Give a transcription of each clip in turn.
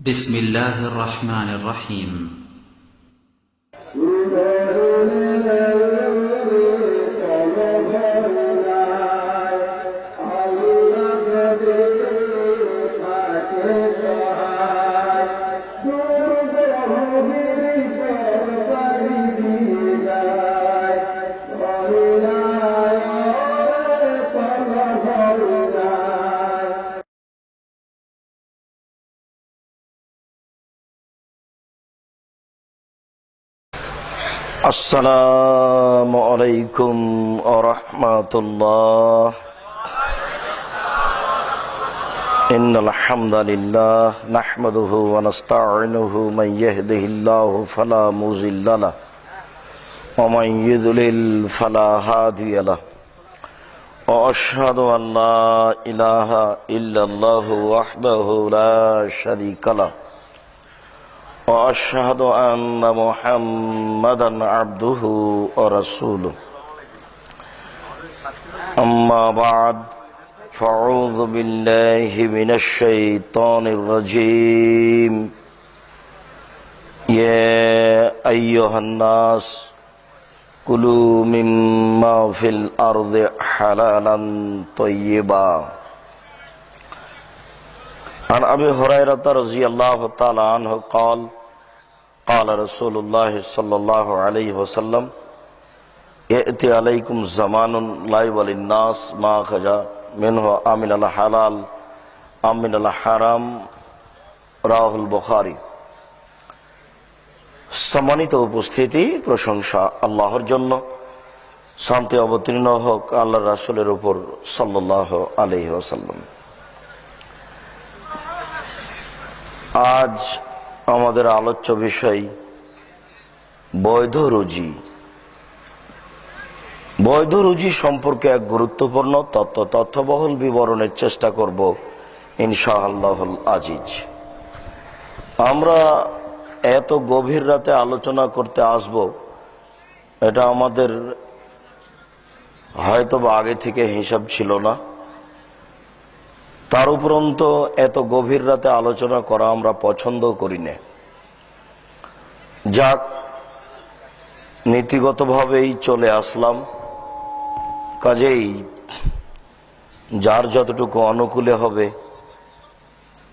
بسم الله الرحمن الرحيم السلام عليكم ورحمة الله. إن الحمد لله نحمده ونستعينه من يهده الله فلا مضل له ومن يضلل فلا هادي له وأشهد أن لا إله إلا الله وحده لا شريك له وأشهد أن محمدا عبده ورسوله. أما بعد فأعوذ بالله من الشيطان الرجيم. يا أيها الناس كلوا مما في الأرض حلالا طيبا. عن أبي هريرة رضي الله تعالى عنه قال قال رسول الله صلى الله عليه وسلم يأتي عليكم زمان لا يبالي الناس ما خرج منه أمن الحلال أمن الحرام রাহুল বুখারী। সম্মানিত উপস্থিতি, প্রশংসা আল্লাহর জন্য, শান্তি অবতীর্ণ হোক আল্লাহর রাসূলের উপর সাল্লাল্লাহু আলাইহি ওয়াসাল্লাম। আজ আমাদের আলোচ্য বিষয় বৈধ রুজি। বৈধ রুজি সম্পর্কে এক গুরুত্বপূর্ণ তথ্যবহুল বিবরণের চেষ্টা করব ইনশাআল্লাহুল আজিজ। আমরা এত গভীর রাতে আলোচনা করতে আসব, এটা আমাদের হয়তো বা আগে থেকে হিসাব ছিল না। তার উপরন্ত এত গভীর রাতে আলোচনা করা আমরা পছন্দ করি না। যাক, নীতিগতভাবেই চলে আসলাম, কাজেই যার যতটুকু অনুকূলে হবে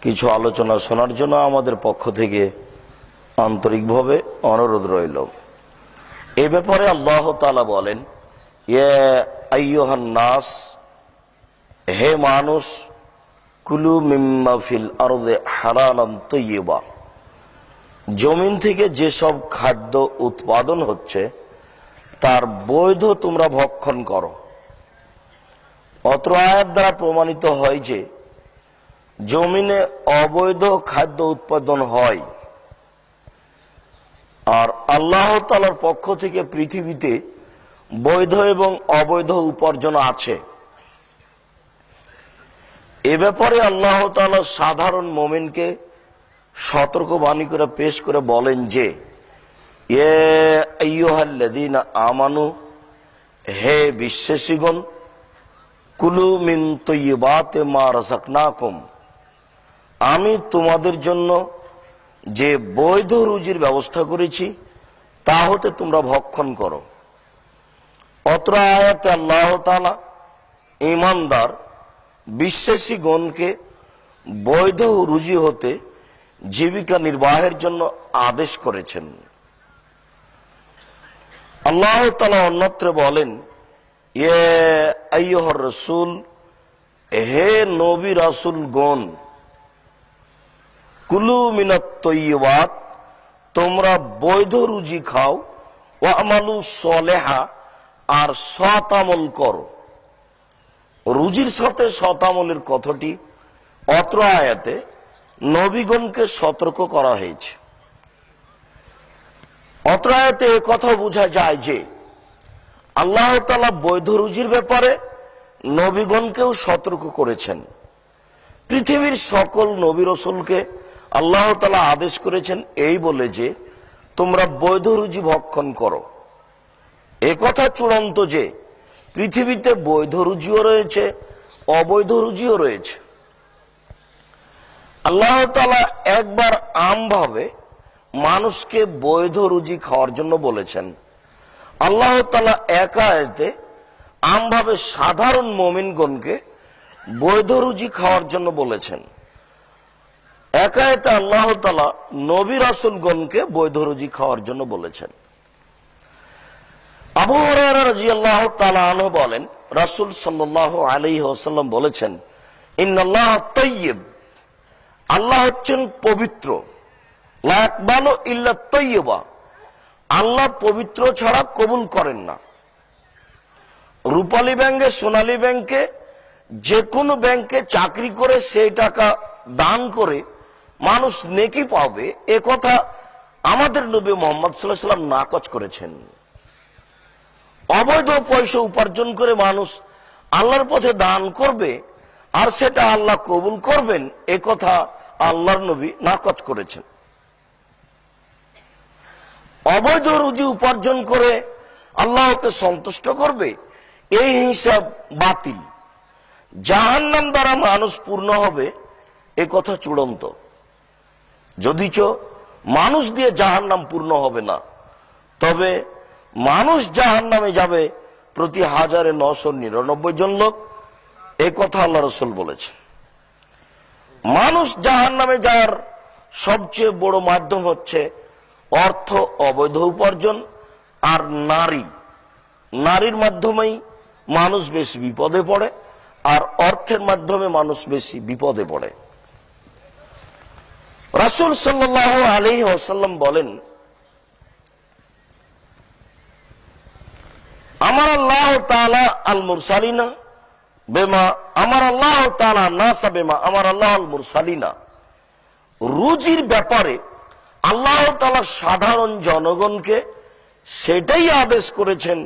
কিছু আলোচনা শোনার জন্য আমাদের পক্ষ থেকে আন্তরিকভাবে অনুরোধ রইল। এ ব্যাপারে আল্লাহ তাআলা বলেন, ইয়া আইয়ুহান নাস, হে মানুষ, কুলু মিম্মা ফিল আরদে হালালান তাইয়্যিবা, জমিন থেকে যেসব খাদ্য উৎপাদন হচ্ছে তার বৈধ তোমরা ভক্ষণ করো। অত্র আয়াত দ্বারা প্রমাণিত হয় যে জমিনে অবৈধ খাদ্য উৎপাদন হয়, আর আল্লাহ তাআলার পক্ষ থেকে পৃথিবীতে বৈধ এবং অবৈধ উপার্জন আছে। এ ব্যাপারে আল্লাহ তাআলা সাধারণ মুমিনকে সতর্কবাণী করে পেশ করে বলেন যে, ইয়া আইয়ুহাল্লাযীনা আমানু, হে বিশ্বাসীগণ, কুলু মিন তাইয়্যিবাতি মা রাযাকনাকুম, আমি তোমাদের জন্য যে বৈধ রুজির ব্যবস্থা করেছি তা হতে তোমরা ভক্ষণ করো। অত্র আয়াতে আল্লাহ তাআলা ঈমানদার বিশ্বাসীগণকে বৈধ রুজি হতে জীবিকা নির্বাহের জন্য আদেশ করেছেন। আল্লাহ তাআলা অন্যত্র বলেন, ইয়া আইয়ুহার রাসূল, হে নবী রাসূলগণ, কুলু মিনাত তাইয়্যিবাত, তোমরা বৈধ রুজি খাও, ওয়া আমালু সলেহা, আর সৎ আমল করো। রুজির সাথে সৎ আমলের কথাটি অত্র আয়াতে নবীগণকে সতর্ক করা হয়েছে। অত্র আয়াতে এ কথা বোঝা যায় যে আল্লাহ তাআলা বৈধ রুজির ব্যাপারে নবীগণকেও সতর্ক করেছেন। পৃথিবীর সকল নবী রাসূলকে আল্লাহ তাআলা আদেশ করেছেন এই বলে যে তোমরা বৈধ রুজি ভক্ষণ করো। এ কথা চূড়ান্ত যে পৃথিবীতে বৈধ রুজিও রয়েছে, অবৈধ রুজিও রয়েছে। আল্লাহ তাআলা একবার আমভাবে মানুষকে বৈধ রুজি খাওয়ার জন্য বলেছেন, আল্লাহ তাআলা এক আয়াতে আমভাবে সাধারণ মুমিনগণকে বৈধ রুজি খাওয়ার জন্য বলেছেন। এক আয়াতে আল্লাহ তাআলা নবী রাসূলগণকে বৈধ রুজি খাওয়ার জন্য বলেছেন। আবু হুরায়রা রাদিয়াল্লাহু তাআলা আনহু বলেন, রাসূল সাল্লাল্লাহু আলাইহি ওয়াসাল্লাম বলেছেন, ইন্নাল্লাহ তাইয়্যিব, আল্লাহ হচ্ছেন পবিত্র, লা ইয়াকবালু ইল্লা তাইয়্যিবা, আল্লাহ পবিত্র ছাড়া কবুল করেন না। রূপালী ব্যাংকে, সোনালী ব্যাংকে, যে কোনো ব্যাংকে চাকরি করে সেই টাকা দান করে মানুষ নেকি পাবে, এ কথা আমাদের নবী মুহাম্মদ সাল্লাল্লাহু আলাইহি ওয়াসাল্লাম নাকচ করেছেন। অবৈধ পয়সা উপার্জন করে মানুষ আল্লাহর পথে দান করবে আর সেটা আল্লাহ কবুল করবেন, এ কথা আল্লাহর নবী নাকচ করেছেন। অবৈধ রুজি উপার্জন করে আল্লাহকে সন্তুষ্ট করবে, এই হিসাব বাতিল। জাহান্নাম দ্বারা মানুষ পূর্ণ হবে, এ কথা চূড়ান্ত। যদিচ মানুষ দিয়ে জাহান্নাম পূর্ণ হবে না, তবে মানুষ জাহান্নামে যাবে প্রতি 1999 জন লোক, এ কথা আল্লাহ রাসূল বলেছে। মানুষ জাহান্নামে যাওয়ার সবচেয়ে বড় মাধ্যম হচ্ছে অর্থ অবৈধ উপার্জন আর নারী। নারীর মাধ্যমেই মানুষ বেশি বিপদে পড়ে, আর অর্থের মাধ্যমে মানুষ বেশি বিপদে পড়ে। রাসূল সাল্লাল্লাহু আলাইহি ওয়াসাল্লাম বলেন, আমার আল্লাহ তাআলা আল মুরসালিনা বেমা আমার আল্লাহ তাআলা নাসা বেমা আমার আল্লাহ আল মুরসালিনা, রুজির ব্যাপারে আল্লাহ তাআলা সাধারণ জনগণকে সেটাই আদেশ করেছেন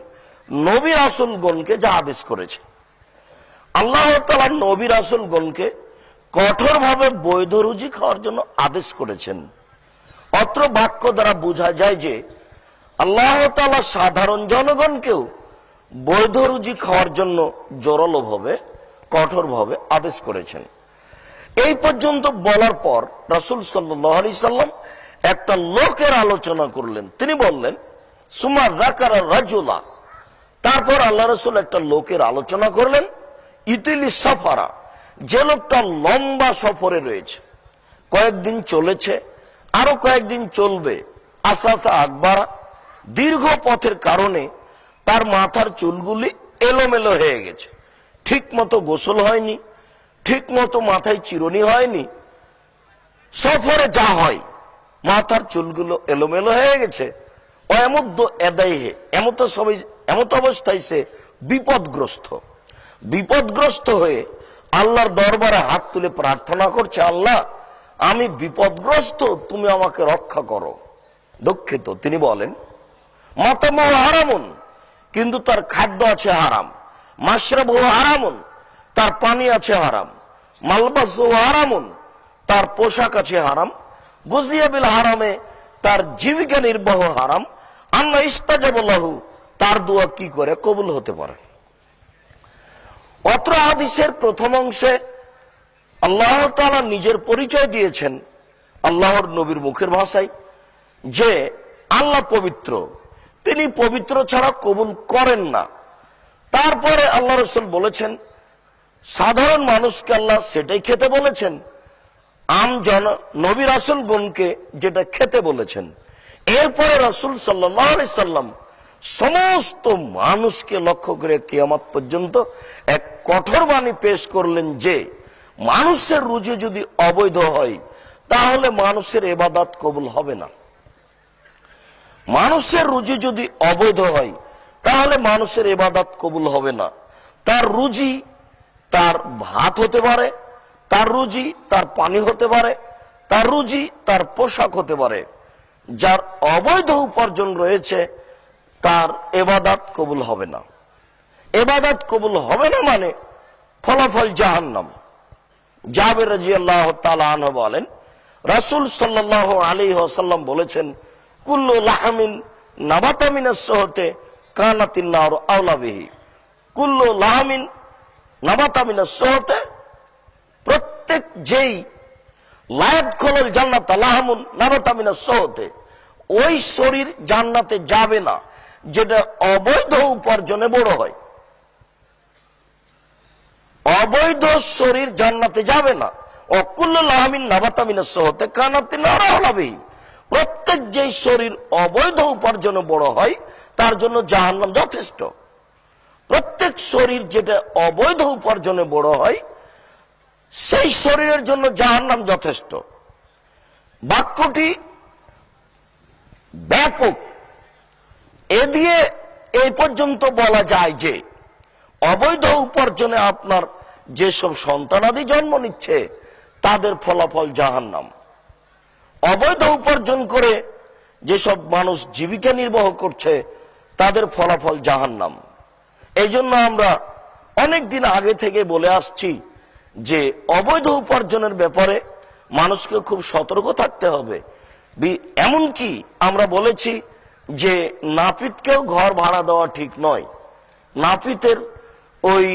নবী রাসূলগণকে যা আদেশ করেছেন। আল্লাহ তাআলা নবী রাসূলগণকে কঠোরভাবে বৈধ রুজি খাওয়ার জন্য আদেশ করেছেন। অত্র বাক্য দ্বারা বোঝা যায় যে আল্লাহ তাআলা সাধারণ জনগণকেও বৈধ রুজি খাওয়ার জন্য জোরালোভাবে কঠোরভাবে আদেশ করেছেন। এই পর্যন্ত বলার পর রাসূল সাল্লাল্লাহু আলাইহি সাল্লাম একটা লোকের আলোচনা করলেন। তিনি বললেন, সুমা যাকারা রাজুলা, তারপর আল্লাহ রাসূল একটা লোকের আলোচনা করলেন, ইতিলি সাফারা, যে লোকটা লম্বা সফরে রয়েছে, কয়েকদিন চলেছে, আরো কয়েকদিন চলবে, আসাসা আকবারা, দীর্ঘ পথের কারণে তার মাথার চুলগুলি এলোমেলো হয়ে গেছে, ঠিক মতো গোসল হয়নি, ঠিক মতো মাথায় চিরুনি হয়নি। সফরে যা হয়, মাথার চুলগুলো এলোমেলো হয়ে গেছে। ও এমত অবস্থায় সে বিপদগ্রস্ত হয়ে আল্লাহর দরবারে হাত তুলে প্রার্থনা করছে, আল্লাহ আমি বিপদগ্রস্ত, তুমি আমাকে রক্ষা করো। দুঃখিত, তিনি বলেন, মাতামুহু হারামুন, কিন্তু তার খাদ্য আছে হারাম, মাশরাবুহু হারামুন, তার পানি আছে হারাম, মালবাসুহু হারামুন, তার পোশাক আছে হারাম, গুজিয়া বিল হারামে, তার জীবিকা নির্বাহ হারাম, আন্না ইস্তাজাবু লাহু, তার দোয়া কি করে কবুল হতে পারে। অত্র হাদিসের প্রথম অংশে আল্লাহ তাআলা নিজের পরিচয় দিয়েছেন আল্লাহর নবীর মুখের ভাষায় যে আল্লাহ পবিত্র, তিনি পবিত্র ছাড়া কবুল করেন না। তারপরে আল্লাহ রাসূল বলেছেন সাধারণ মানুষকে আল্লাহ সেটাই খেতে বলেছেন, নবী রাসূলগণকে যেটা খেতে বলেছেন। এরপরে রাসূল সাল্লাল্লাহু আলাইহি সাল্লাম সমস্ত মানুষকে লক্ষ্য করে কিয়ামত পর্যন্ত এক কঠোর বাণী পেশ করলেন যে মানুষের রুজি যদি অবৈধ হয় তাহলে মানুষের ইবাদত কবুল হবে না। মানুষের রুজি যদি অবৈধ হয় তাহলে মানুষের ইবাদত কবুল হবে না। তার রুজি তার ভাত হতে পারে, তার রুজি তার পানি হতে পারে, তার রুজি তার পোশাক হতে পারে। যার অবৈধ উপার্জন রয়েছে তার ইবাদত কবুল হবে না। ইবাদত কবুল হবে না মানে ফলাফল জাহান্নাম। জাবের রাদিয়াল্লাহু তাআলা আনহু বলেন, রাসূল সাল্লাল্লাহু আলাইহি ওয়াসাল্লাম বলেছেন, কুল্লু লাহমিন নাবাতা মিনাস সুহতে কানাতিন নারু আওলা বিহি। কুল্লু লাহমিন নাবাতা মিনাস সুহতে, প্রত্যেক যেই লায়াদখুলুল জান্নাতা লাহমুন নাবাতা মিনাস সুহতে, ওই শরীর জান্নাতে যাবে না যেটা অবৈধ উপার্জনে বড় হয়। অবৈধ শরীর জান্নাতে যাবে না। অকুল্লু লাহমিন নাবাতা মিনাস সুহতে কানাত নারা বিহি, প্রত্যেক যে শরীর অবৈধ উপার্জনে বড় হয় তার জন্য জাহান্নাম যথেষ্ট। প্রত্যেক শরীর যেটা অবৈধ উপার্জনে বড় হয় সেই শরীরের জন্য জাহান্নাম যথেষ্ট। বাক্যটি ব্যাপক। এ দিয়ে এই পর্যন্ত বলা যায় যে অবৈধ উপার্জনে আপনার যেসব সন্তানাদি জন্ম নিচ্ছে তাদের ফলাফল জাহান্নাম। অবৈধ উপার্জন করে যেসব মানুষ জীবিকা নির্বাহ করছে তাদের ফলাফল জাহান্নাম। এই জন্য আমরা অনেক দিন আগে থেকে বলে আসছি যে অবৈধ উপার্জনের ব্যাপারে মানুষকে খুব সতর্ক থাকতে হবে। এমনকি আমরা বলেছি যে নাপিতকেও ঘর ভাড়া দেওয়া ঠিক নয়। নাপিতের ওই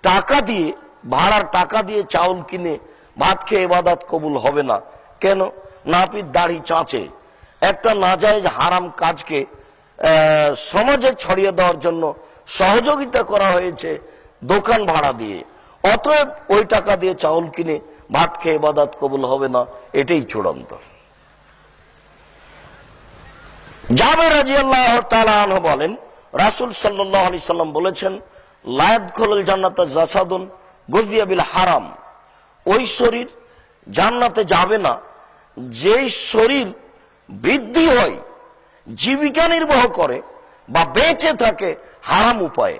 টাকা দিয়ে, ভাড়ার টাকা দিয়ে চাউল কিনে ভাত খেয়ে ইবাদত কবুল হবে না। কেন? নাপিত দাড়ি চাঁচে। একটা নাজায়েজ হারাম কাজকে সমাজে ছড়িয়ে দেওয়ার জন্য সহযোগিতা করা হয়েছে দোকান ভাড়া দিয়ে। অতএব ওই টাকা দিয়ে চাউল কিনে ভাত খেয়ে ইবাদত কবুল হবে না, এটাই চূড়ান্ত। জাবের রাদিয়াল্লাহু তাআলা আনহু বলেন, রাসূল সাল্লাল্লাহু আলাইহি সাল্লাম বলেছেন, লা ইয়াদখুলুল জান্নাতা জাসাদুন গুযিয়া বিল হারাম, ওই শরীর জান্নাতে যাবে না যেই শরীর বৃদ্ধি হয়, জীবিকা নির্বাহ করে বা বেঁচে থাকে হারাম উপায়ে।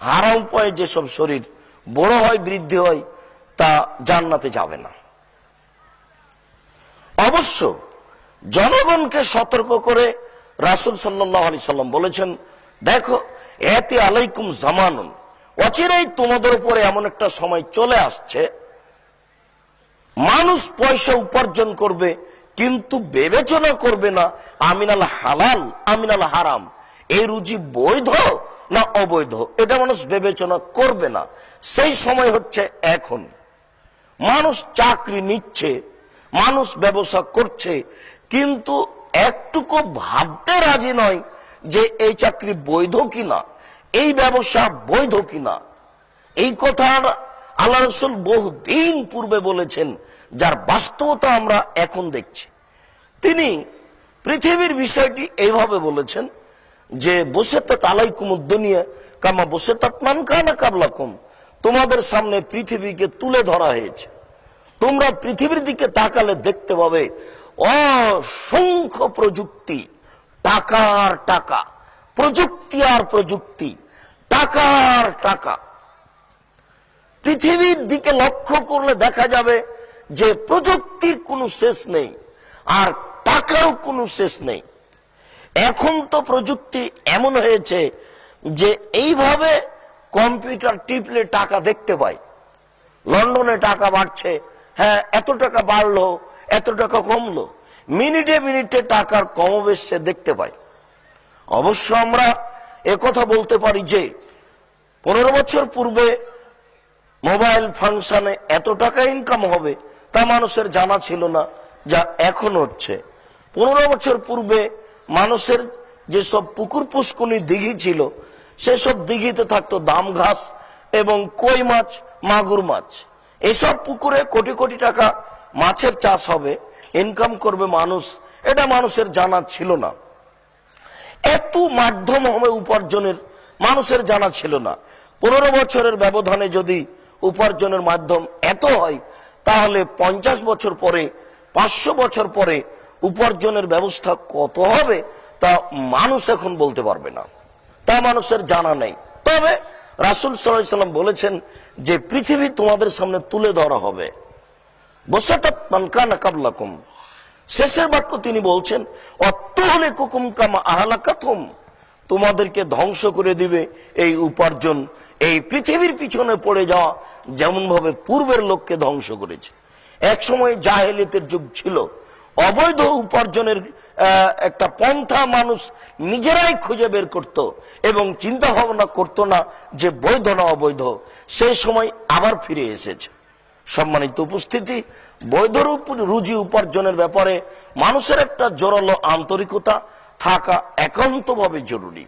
হারাম উপায়ে যেসব শরীর বড় হয়, বৃদ্ধি হয়, তা জান্নাতে যাবে না। অবশ্য জনগণকে সতর্ক করে রাসূল সাল্লাল্লাহু আলাইহি সাল্লাম বলেছেন, দেখো এতে আলাইকুম জামানুন, অচিরেই তোমাদের উপরে এমন একটা সময় চলে আসছে মানুষ পয়সা উপার্জন করবে কিন্তু বিবেচনা করবে না আমিনাল হালাল আমিনাল হারাম, এই রুজি বৈধ না অবৈধ, এটা মানুষ বিবেচনা করবে না। সেই সময় হচ্ছে এখন। মানুষ চাকরি নিচ্ছে, মানুষ ব্যবসা করছে, কিন্তু একটুকু ভাবতে রাজি নয় যে এই চাকরি বৈধ কিনা, এই ব্যবসা বৈধ কিনা। এই কথা আল্লাহ রাসূল বহুদিন পূর্বে বলেছেন, যার বাস্তবতা আমরা এখন দেখছি। তিনি পৃথিবীর বিষয়টি এইভাবে বলেছেন যে বসেতাত আলাইকুমুদ দুনিয়া কামা বসেতাত মান কানা কাবলাকুম, তোমাদের সামনে পৃথিবীকে তুলে ধরা হয়েছে। তোমরা পৃথিবীর দিকে তাকালে দেখতে পাবে অসংখ্য প্রযুক্তি, টাকা আর টাকা, প্রযুক্তি আর প্রযুক্তি, টাকা আর টাকা। পৃথিবীর দিকে লক্ষ্য করলে দেখা যাবে যে প্রযুক্তির কোনো শেষ নেই আর টাকারও কোনো শেষ নেই। এখন তো প্রযুক্তি এমন হয়েছে যে এইভাবে কম্পিউটার টিপলে টাকা দেখতে পাই। লন্ডনে টাকা বাড়ছে, হ্যাঁ এত টাকা বাড়লো, এত টাকা কমলো, মিনিটে মিনিটে টাকার কমবেশ সে দেখতে পাই। অবশ্য আমরা একথা বলতে পারি যে 15 বছর পূর্বে মোবাইল ফাংশনে এত টাকা ইনকাম হবে তা মানুষের জানা ছিল না, যা এখন হচ্ছে। 15 বছর পূর্বে মানুষের যেসব পুকুর পুষ্কুনি দিঘি ছিল, সেসব দিঘিতে থাকতো দাম ঘাস এবং কই মাছ, মাগুর মাছ। এসব পুকুরে কোটি কোটি টাকা মাছের চাষ হবে, ইনকাম করবে মানুষ, এটা মানুষের জানা ছিল না। এত মাধ্যম হবে উপার্জনের, মানুষের জানা ছিল না। 15 বছরের ব্যবধানে যদি উপার্জনের মাধ্যম এত হয়, তাহলে 50 বছর পরে, 500 বছর পরে উপার্জনের ব্যবস্থা কত হবে তা মানুষ এখন বলতে পারবে না, তা মানুষের জানা নেই। তবে রাসূল সাল্লাল্লাহু আলাইহি সাল্লাম বলেছেন যে পৃথিবী তোমাদের সামনে তুলে ধরা হবে। বসাতাত মান কানা কাবলাকুম, শেষের বাক্য তিনি বলছেন অত্তুহলিকুকুম কামা আহলাকাতুম, তোমাদেরকে ধ্বংস করে দিবে এই উপার্জন, এই পৃথিবীর পিছনে পড়ে যাওয়া যেমন ভাবে পূর্বের লোককে ধ্বংস করেছে। এক সময় জাহেলিয়াতের যুগ ছিল, অবৈধ উপার্জনের একটা পন্থা মানুষ নিজেরাই খুঁজে বের করত এবং চিন্তা ভাবনা করত না যে বৈধ না অবৈধ। সেই সময় আবার ফিরে এসেছে। সম্মানিত উপস্থিতি, বৈধ রুজি উপার্জনের ব্যাপারে মানুষের একটা জোরালো আন্তরিকতা থাকা একান্তভাবে জরুরি।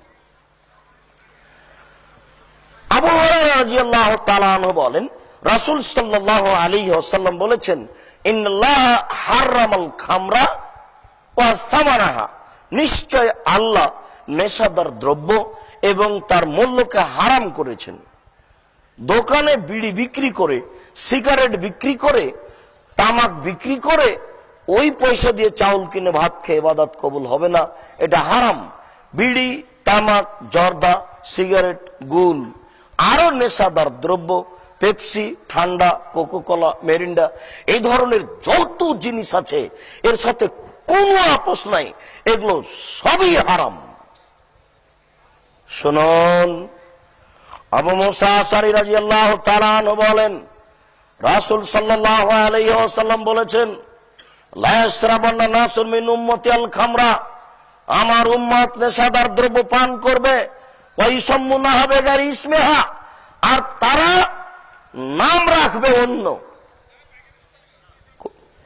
আবু হুরায়রা রাদিয়াল্লাহু তাআলা আনহু বলেন, রাসূল সাল্লাল্লাহু আলাইহি ওয়াসাল্লাম বলেছেন, ইন্নাল্লাহা হারামাল খামরা ওয়া সামানাহা, নিশ্চয় আল্লাহ নেশাদার দ্রব্য এবং তার মূল্যকে হারাম করেছেন। দোকানে বিড়ি বিক্রি করে, সিগারেট বিক্রি করে, তামাক বিক্রি করে ওই পয়সা দিয়ে চাউল কিনে ভাত খেয়ে ইবাদত কবুল হবে না, এটা হারাম। বিড়ি, তামাক, জর্দা, সিগারেট, গুল, আরো নেশাদার দ্রব্য, পেপসি, ঠান্ডা, কোকোকোলা, মেরিন্ডা, এই ধরনের যত জিনিস আছে এর সাথে কোনো আপোষ নাই, এগুলো সবই হারাম। শুনুন, আবু মুসা আশআরী রাদিয়াল্লাহু তাআলা আনহু বলেন, রাসূল সাল্লাল্লাহু আলাইহি ওয়াসাল্লাম বলেছেন, লা ইয়াশরাবান্না নাসুন মিন উম্মতি আল খামরা, আমার উম্মত নেশাদার দ্রব্য পান করবে, ওয়া ইসাম্মুনাহা বিগাইরি ইসমিহা, আর তারা নাম রাখবে অন্য।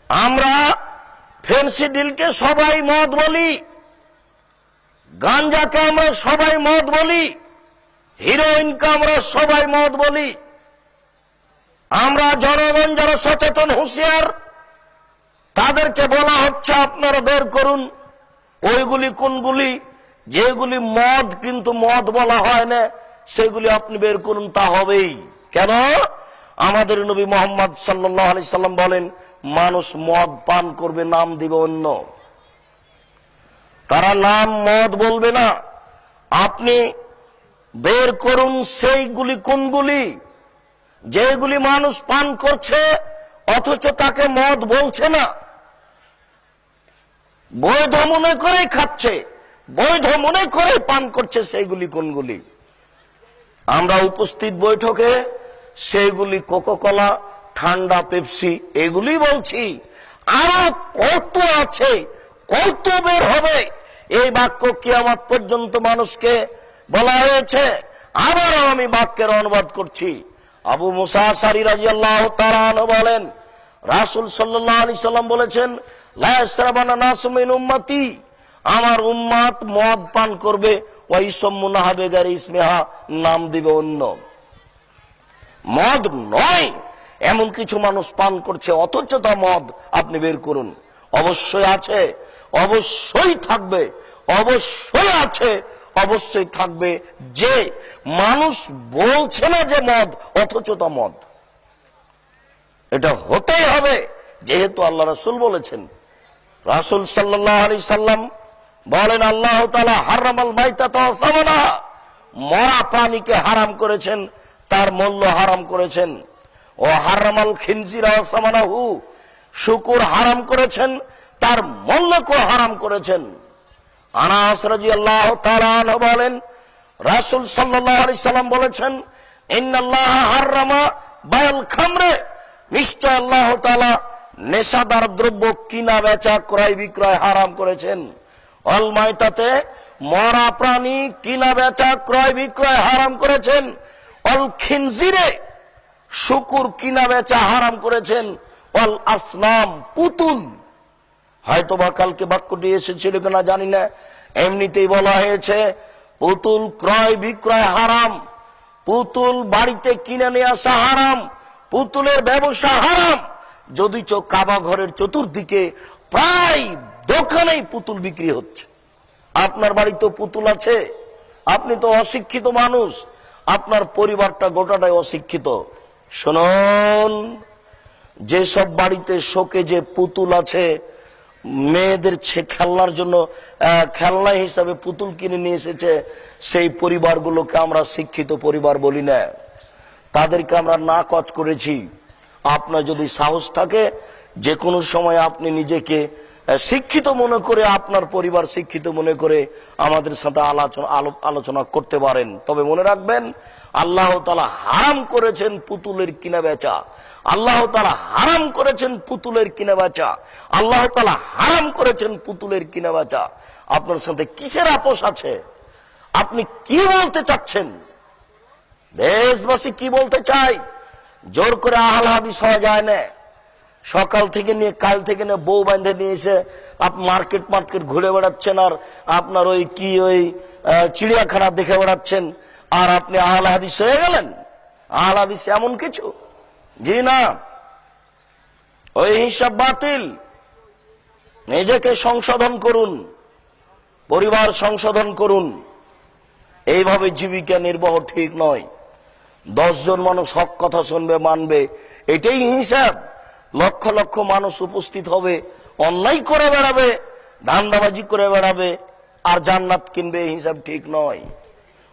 আমরা ফেন্সিডিলকে সবাই মদ বলি, গাঞ্জাকে আমরা সবাই মদ বলি, হিরোইনকে আমরা সবাই মদ বলি। আমরা জনগণ যারা সচেতন হুঁশিয়ার, তাদেরকে বলা হচ্ছে আপনারা বের করুন ওইগুলি কোনগুলি, যেগুলি মদ কিন্তু মদ বলা হয় না, সেগুলি আপনি বের করুন, তা হবেই। কেন? আমাদের নবী মুহাম্মদ সাল্লাল্লাহু আলাইহি সাল্লাম বলেন, মানুষ মদ পান করবে, নাম দিবে অন্য, তারা নাম মদ বলবে না। আপনি বের করুন সেইগুলি কোনগুলি, যেগুলি মানুষ পান করছে অথচ তাকে মদ বলছে না, বৈধ মনে করে খাচ্ছে, বৈধ মনে করে পান করছে, সেইগুলি কোনগুলি। আমরা উপস্থিত বৈঠকে সেইগুলি কোকোকোলা, ঠান্ডা, পেপসি, এগুলি বলছি। আরো কত আছে, কত বের হবে। এই বাক্য কিয়ামত পর্যন্ত মানুষকে বলা হয়েছে। আবারও আমি বাক্যের অনুবাদ করছি। আবু মুসা আশআরী রাদিয়াল্লাহু তাআলা আনহু বলেন, রাসূল সাল্লাল্লাহু আলাইহি সাল্লাম বলেছেন, লা ইয়াশরাবান্না নাসুম মিন উম্মতি, আমার উম্মত মদ পান করবে, ওয়া ইসাম্মুনাহা বিগাইরি ইসমিহা, নাম দিবে অন্য। মদ নয় এমন কিছু মানুষ পান করছে অথচ তা মদ, আপনি বের করুন। অবশ্যই আছে, অবশ্যই থাকবে, অবশ্যই আছে, অবশ্যই থাকবে, যে মানুষ বলছে না যে মদ অথচ তা মদ। এটা হতেই হবে, যেহেতু আল্লাহ রাসূল বলেছেন। রাসূল সাল্লাল্লাহু আলাইহি সাল্লাম বলেন, আল্লাহ তাআলা হারামাল মাইতাতা ওয়া সামানাহা, মরা প্রাণীকে হারাম করেছেন, তার মূল্য হারাম করেছেন। ও হারামাল খিনজিরা ওয়া সামানাহু, শুকুর হারাম করেছেন, তার মূল্যকে হারাম করেছেন। আনাস রাদিয়াল্লাহু তাআলা আনহু বলেন, রাসূল সাল্লাল্লাহু আলাইহি সাল্লাম বলেছেন, ইন্নাল্লাহা হারামা বায়াল খামরে, নিশ্চয় আল্লাহ তাআলা নেশাদার দ্রব্য কিনা বেচা, ক্রয় বিক্রয় হারাম করেছেন। অল মাইতাতে, মরা প্রাণী কিনা বেচা, ক্রয় বিক্রয় হারাম করেছেন। অল খিনজিরে, শুকুর কিনা বেচা হারাম করেছেন। অল আসনাম, পুতুল, হয়তোবা কালকে বাক্যটি এসেছিল কিনা জানি না, এমনিতেই বলা হয়েছে পুতুল ক্রয় বিক্রয় হারাম, পুতুল বাড়িতে কিনে নিয়ে আসা হারাম, পুতুলের ব্যবসা হারাম। যদিচ কাবা ঘরের চতুর্দিকে প্রায় দোকানেই পুতুল বিক্রি হচ্ছে। আপনার বাড়িতে পুতুল আছে, আপনি তো অশিক্ষিত মানুষ, আপনার পরিবারটা গোটাটাই অশিক্ষিত। শুনুন, যেসব বাড়িতে শোকে যে পুতুল আছে, মেয়েদের খেলনার জন্য খেলনা হিসাবে পুতুল কিনে নিয়ে এসেছে, সেই পরিবারগুলোকে আমরা শিক্ষিত পরিবার বলি না, তাদেরকে আমরা নাকচ করেছি। আপনার যদি সাহস থাকে, যে কোনো সময় আপনি নিজেকে শিক্ষিত মনে করে, আপনার পরিবার শিক্ষিত মনে করে আমাদের সাথে আলোচনা করতে পারেন। তবে মনে রাখবেন, আল্লাহ তাআলা হারাম করেছেন পুতুলের কিনা বেচা, আল্লাহ তাআলা হারাম করেছেন পুতুলের কিনা বেচা, আল্লাহ তাআলা হারাম করেছেন পুতুলের কিনা বেচা। আপনার সাথে কিসের আপোষ আছে? আপনি কি বলতে চাচ্ছেন? দেশবাসী কি বলতে চাই? জোর করে আহলে হাদিস হওয়া যায় না। সকাল থেকে নিয়ে কাল থেকে নিয়ে বউ বাঁধে নিয়ে এসে মার্কেট ঘুরে বেড়াচ্ছেন, আর আপনার ওই কি ওই চিড়িয়াখানা দেখে বেড়াচ্ছেন, আর আপনি আহলে হাদিস হয়ে গেলেন? আহলে হাদিস এমন কিছু? জি না, ওই হিসাব বাতিল। নিজেকে সংশোধন করুন, পরিবার সংশোধন করুন। এইভাবে জীবিকা নির্বাহ ঠিক নয়। 10 জন মানুষ হক কথা শুনবে, মানবে, এটাই হিসাব। লক্ষ লক্ষ মানুষ উপস্থিত হবে, অন্যায় করে বেড়াবে, ধান্দাবাজি করে বেড়াবে, আর জান্নাত কিনবে, এই হিসাব ঠিক নয়।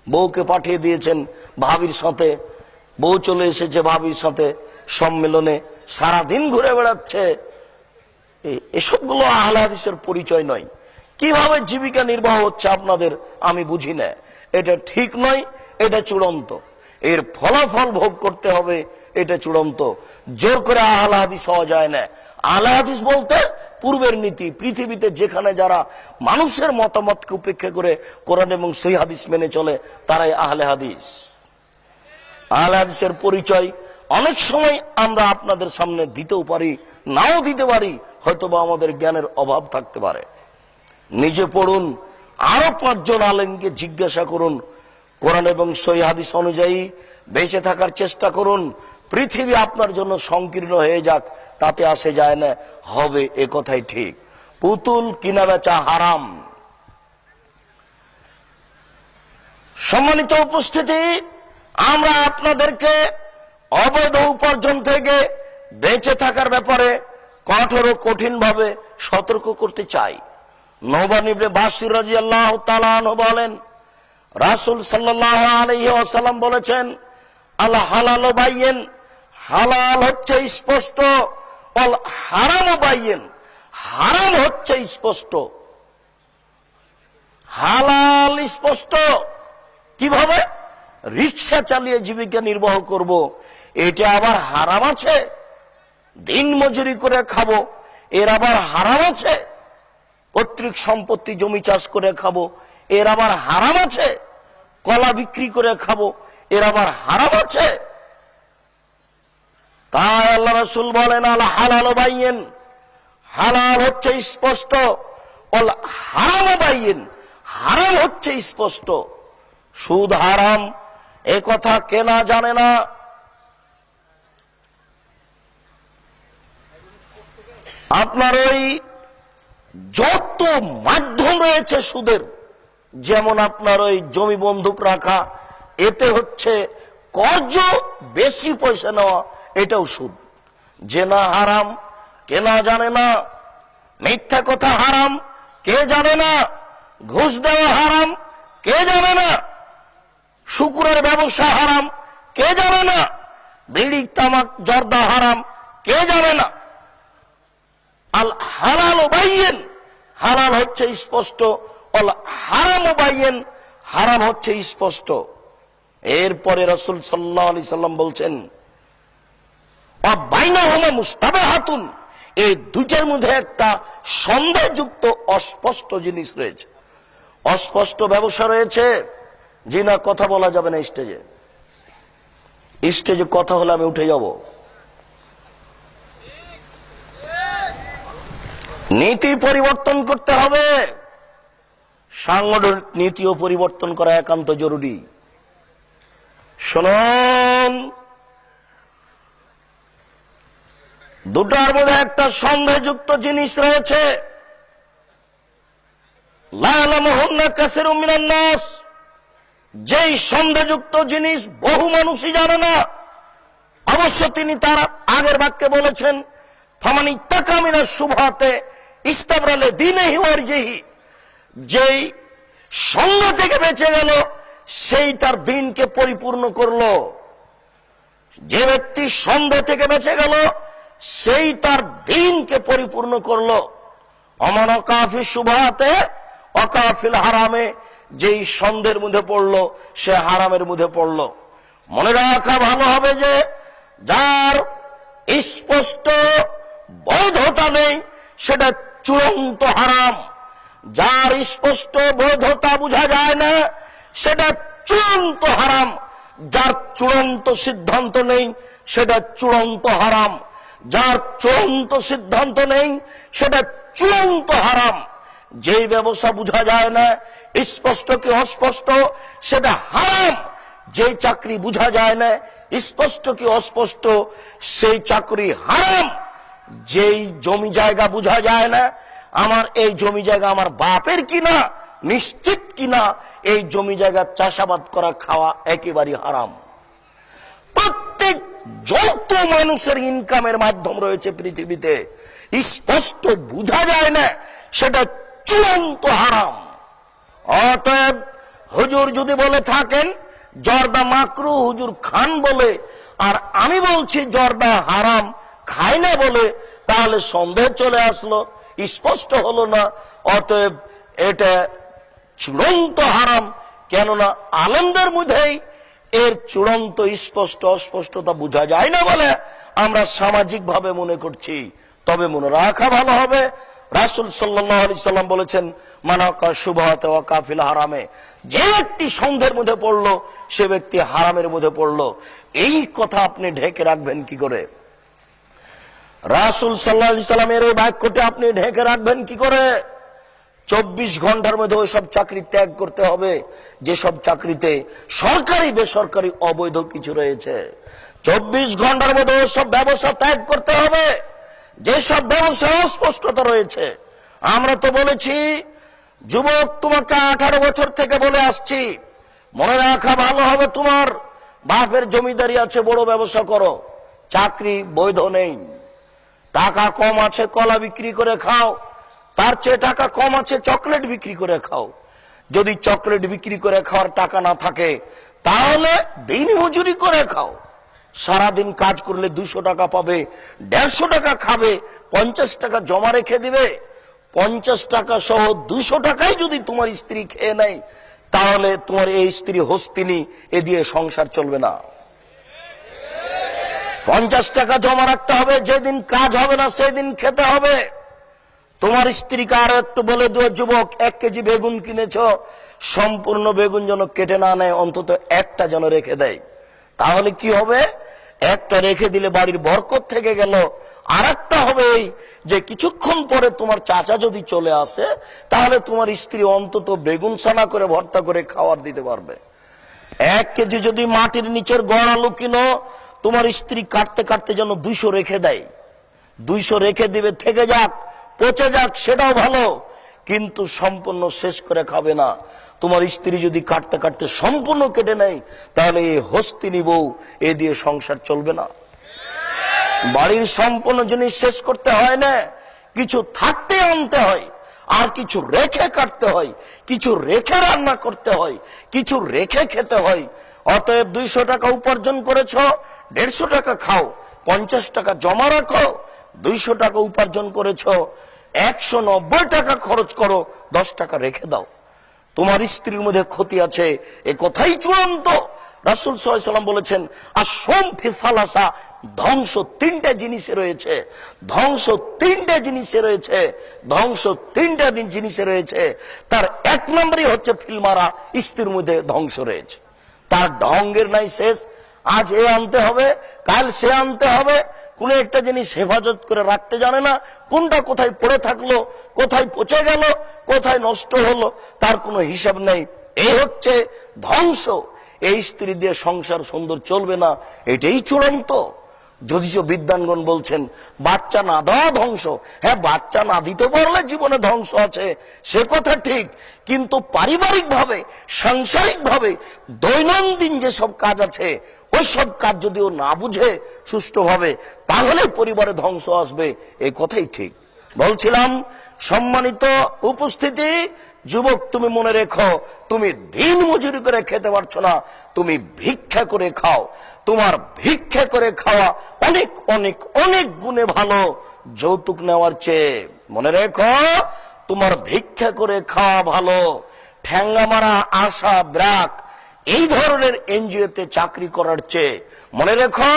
বউকে পাঠিয়ে দিয়েছেন ভাবির সাথে, বউ চলে এসেছে ভাবির সাথে সম্মেলনে, সারাদিন ঘুরে বেড়াচ্ছে। এসবগুলো আহলে হাদিসের পরিচয় নয়। কিভাবে জীবিকা নির্বাহ হচ্ছে আপনাদের আমি বুঝি না। এটা ঠিক নয়, এটা চূড়ান্ত। এর ফলাফল ভোগ করতে হবে, এটা চূড়ান্ত। জোর করে আহলে হাদিস হওয়া যায় না। আহলে হাদিস বলতে পূর্বের নীতি। পৃথিবীতে যেখানে যারা মানুষের মতামতকে উপেক্ষা করে কোরআন এবং সহিহ হাদিস মেনে চলে, তারাই আহলে হাদিস। আহলে হাদিসের পরিচয় অনেক সময় আমরা আপনাদের সামনে দিতেও পারি, নাও দিতে পারি, হয়তোবা আমাদের জ্ঞানের অভাব থাকতে পারে। নিজে পড়ুন, আরো 5 জন আলেমকে জিজ্ঞাসা করুন, কোরআন এবং সহিহ হাদিস অনুযায়ী বেঁচে থাকার চেষ্টা করুন। পৃথিবী আপনার জন্য সংকীর্ণ হয়ে যাক, তাতে আসে যায় না, হবে, এ কথাই ঠিক। পুতুল কিনা বেচা হারাম। সম্মানিত উপস্থিতি, আমরা আপনাদেরকে অবৈধ উপার্জন থেকে বেঁচে থাকার ব্যাপারে কঠোর ও কঠিন ভাবে সতর্ক করতে চাই। নওবান ইবনে বাশির রাদিয়াল্লাহু তাআলা আনহু বলেন, রাসূল সাল্লাল্লাহু আলাইহি ওয়াসাল্লাম বলেছেন, আল হালালু বাইয়িন, হালাল হচ্ছে স্পষ্ট, অল হারামু বাইয়িন, হারাম হচ্ছে স্পষ্ট। হালাল স্পষ্ট কিভাবে? রিকশা চালিয়ে জীবিকা নির্বাহ করব, এটা আবার হারাম আছে। দিন মজুরি করে খাবো, এর আবার হারাম আছে। পৈতৃক সম্পত্তি জমি চাষ করে খাবো, এর আবার হারাম আছে। কলা বিক্রি করে খাবো, এর আবার হারাম আছে। তাই আল্লাহ রাসূল বলেন, আল হালালু বাইয়িন, হালাল হচ্ছে স্পষ্ট, অল হারামু বাইয়িন, হারাম হচ্ছে স্পষ্ট। সুদ হারাম, এ কথা কে না জানে না? আপনার ওই যত মাধ্যম রয়েছে সুদের, যেমন আপনার ওই জমি বন্ধক রাখা, এতে হচ্ছে কর্জ, বেশি পয়সা নেওয়া, এটাও সুদ। জেনা হারাম, কে না জানে না? মিথ্যা কথা হারাম, কে জানে না? ঘুষ দেওয়া হারাম, কে জানে না? শুকুরের ব্যবসা হারাম, কে জানে না? বিড়ি তামাক জর্দা হারাম, কে জানে না? আল হালালু বাইয়িন, হালাল হচ্ছে স্পষ্ট, অল হারামু বাইয়িন, হারাম হচ্ছে স্পষ্ট। এরপরে রাসূল সাল্লাল্লাহু আলাইহি সাল্লাম বলছেন, ওয়া বাইনাহুমা মুস্তাবাহাতুন, এই দুইটার মধ্যে একটা সন্দেহযুক্ত অস্পষ্ট জিনিস রয়েছে। অস্পষ্ট ব্যবসা রয়েছে। জি না, কথা বলা যাবে না স্টেজে। স্টেজে কথা হলে আমি উঠে যাব। নীতি পরিবর্তন করতে হবে, সাংগঠনিক নীতিও পরিবর্তন করা একান্ত জরুরি। শুনুন, দুটার মধ্যে একটা সন্দেহযুক্ত জিনিস রয়েছে। লা ইয়ালামুহুন্না কাসীরুম মিনান নাস, যেই সন্দেহযুক্ত জিনিস বহু মানুষই জানে না। অবশ্য তিনি তার আগের বাক্যে বলেছেন, ফামান ইত্তাকা মিনাশ শুবহাতে ইস্তাবরা লিদীনিহি ওয়া ইরজিহি, যেই সন্দেহ থেকে বেঁচে গেল, সেই তার দ্বীনকে পরিপূর্ণ করলো। যে ব্যক্তি সন্দেহ থেকে বেঁচে গেল, সেই তার দ্বীনকে পরিপূর্ণ করলো। অমান ওয়াকা শুবহাতে ওয়াকা ফিল হারামে, যেই সন্দেহের মধ্যে পড়লো, সে হারামের মধ্যে পড়লো। মনে রাখা ভালো হবে যে যার স্পষ্ট বৈধতা নেই, সেটা চূড়ান্ত হারাম। যার স্পষ্ট বৈধতা বোঝা যায় না, সেটা চূড়ান্ত হারাম। যার চূড়ান্ত সিদ্ধান্ত নেই, সেটা চূড়ান্ত হারাম, যার চূড়ান্ত সিদ্ধান্ত নেই সেটা চূড়ান্ত হারাম। যেই ব্যবসা বোঝা যায় না স্পষ্ট কি অস্পষ্ট সেটা হারাম, যেই চাকরি বোঝা যায় না স্পষ্ট কি অস্পষ্ট সেই চাকরি হারাম। যেই জমি জায়গা বোঝা যায় না আমার এই জমি জায়গা আমার বাপের কিনা নিশ্চিত কিনা, এই জমি জায়গা চাষাবাদ করা খাওয়া একেবারে হারাম। প্রত্যেক যত মানুষের ইনকামের মাধ্যম রয়েছে পৃথিবীতে স্পষ্ট বোঝা যায় না সেটা চূড়ান্ত হারাম। অতএব হুজুর যদি বলে থাকেন জর্দা মাকরু, হুজুর খান বলে, আর আমি বলছি জর্দা হারাম খাই না বলে, তাহলে সন্দেহ চলে আসলো, স্পষ্ট হলো না। অতএব এটা চূড়ান্ত হারাম, কেননা আলেমদের মধ্যেই এর চূড়ান্ত স্পষ্ট অস্পষ্টতা বোঝা যায় না বলে আমরা সামাজিক ভাবে মনে করছি। তবে মনে রাখা ভালো হবে রাসূল সাল্লাল্লাহু আলাইহি সাল্লাম বলেছেন মানাকা শুবহাতে ওয়া কাফিল হারামে, যে ব্যক্তি সন্দেহের মধ্যে পড়লো সে ব্যক্তি হারামের মধ্যে পড়লো। এই কথা আপনি ঢেকে রাখবেন কি করে? রাসূল সাল্লাল্লাহু আলাইহি সাল্লামের এই বাক্যটি আপনি ঢেকে রাখবেন কি করে? 24 ঘন্টার মধ্যে ওই সব চাকরি ত্যাগ করতে হবে যেসব চাকরিতে সরকারি বেসরকারি অবৈধ কিছু রয়েছে। 24 ঘন্টার মধ্যে ওই সব ব্যবসা ত্যাগ করতে হবে যেসব ব্যবসায় অস্পষ্টতা রয়েছে। আমরা তো বলেছি যুবক, তোমাকে 18 বছর থেকে বলে আসছি, মনে রাখা ভালো হবে তোমার বাপের জমিদারি আছে, বড় ব্যবসা করো, চাকরি বৈধ নেই। টাকা কম আছে কলা বিক্রি করে খাও, তার চেয়ে টাকা কম আছে চকলেট বিক্রি করে খাও। যদি চকলেট বিক্রি করে খাওয়ার টাকা না থাকে তাহলে দিন মজুরি করে খাও। সারাদিন কাজ করলে 200 টাকা পাবে, 150 টাকা খাবে, 50 টাকা জমা রেখে দিবে। 50 টাকা সহ 200 টাকাই যদি তোমার স্ত্রী খেয়ে নেয় তাহলে তোমার এই স্ত্রী হস্তিনী, এ দিয়ে সংসার চলবে না। 50 টাকা জমা রাখতে হবে, যেদিন কাজ হবে না সেদিন খেতে হবে। তোমার স্ত্রীকে আরো একটু বলে দিও, যুবক 1 কেজি বেগুন কিনেছ, সম্পূর্ণ বেগুন যেন কেটে না নেয়, অন্তত একটা যেন রেখে দেয়। তাহলে কি হবে? একটা রেখে দিলে বাড়ির বরকত থেকে গেল। আর একটা হবে এই যে কিছুক্ষণ পরে তোমার চাচা যদি চলে আসে তাহলে তোমার স্ত্রী অন্তত বেগুন ছানা করে ভর্তা করে খাওয়ার দিতে পারবে। 1 কেজি যদি মাটির নিচের গড় আলু কিনো, তোমার স্ত্রী কাটতে কাটতে যেন 200 রেখে দেয়। 200 রেখে দিবে, থেকে যাক পচে যাক সেটাও ভালো, কিন্তু সম্পূর্ণ শেষ করে খাবে না। তোমার স্ত্রী যদি কাটতে কাটতে সম্পূর্ণ কেটে নেয় তাহলে এই হস্তিনী বউ, এ দিয়ে সংসার চলবে না। বাড়ির সম্পূর্ণ জিনিস শেষ করতে হয় না, কিছু থাকতে আনতে হয়, আর কিছু রেখে কাটতে হয়, কিছু রেখে রান্না করতে হয়, কিছু রেখে খেতে হয়। অতএব 200 টাকা উপার্জন করেছ, 150 টাকা খাও, 50 টাকা জমা রাখো। 200 টাকা উপার্জন করেছ, 190 টাকা খরচ করো, 10 টাকা রেখে দাও। তোমার স্ত্রীর মধ্যে ক্ষতি আছে, এ কথাই চূড়ান্ত। রাসূল সাল্লাল্লাহু আলাইহি সাল্লাম বলেছেন আসম ফি সালাসা, ধ্বংস 3টে জিনিসে রয়েছে, ধ্বংস 3টে জিনিসে রয়েছে, ধ্বংস 3টে জিনিসে রয়েছে। তার 1 নম্বরই হচ্ছে ফিলমারা, স্ত্রীর মধ্যে ধ্বংস রয়েছে। তার ঢঙ্গের নাই শেষ, আজ এ আনতে হবে, কাল সে আনতে হবে, কোন একটা জিনিস হেফাজত করে রাখতে জানে না, কোনটা কোথায় পড়ে থাকলো, কোথায় পচে গেল, কোথায় নষ্ট হলো, তার কোনো হিসাব নেই। এই হচ্ছে ধ্বংস। এই স্ত্রী দিয়ে সংসার সুন্দর চলবে না, এটাই চূড়ান্ত। যদিও বিদ্বানগণ বলছেন বাচ্চা না দেওয়া ধ্বংস। হ্যাঁ, বাচ্চা না দিতে পারলে জীবনে ধ্বংস আছে, সে কথা ঠিক, কিন্তু পারিবারিক ভাবে, সাংসারিক ভাবে দৈনন্দিন যেসব কাজ আছে ওই সব কাজ যদি ও না বুঝে সুষ্ঠুভাবে তাহলে পরিবারে ধ্বংস আসবে, এই কথাই ঠিক। বলছিলাম সম্মানিত উপস্থিতি, যুবক তুমি মনে রেখো, তুমি দিন মজুরি করে খেতে পারছো না, তুমি ভিক্ষা করে খাও। তোমার ভিক্ষা করে খাওয়া অনেক অনেক অনেক গুণে ভালো যৌতুক নেওয়ার চেয়ে। মনে রেখো, তোমার ভিক্ষা করে খাওয়া ভালো ঠ্যাঙ্গা মারা, আশা, ব্র্যাক এই ধরনের এনজিওতে চাকরি করার চেয়ে। মনে রেখো,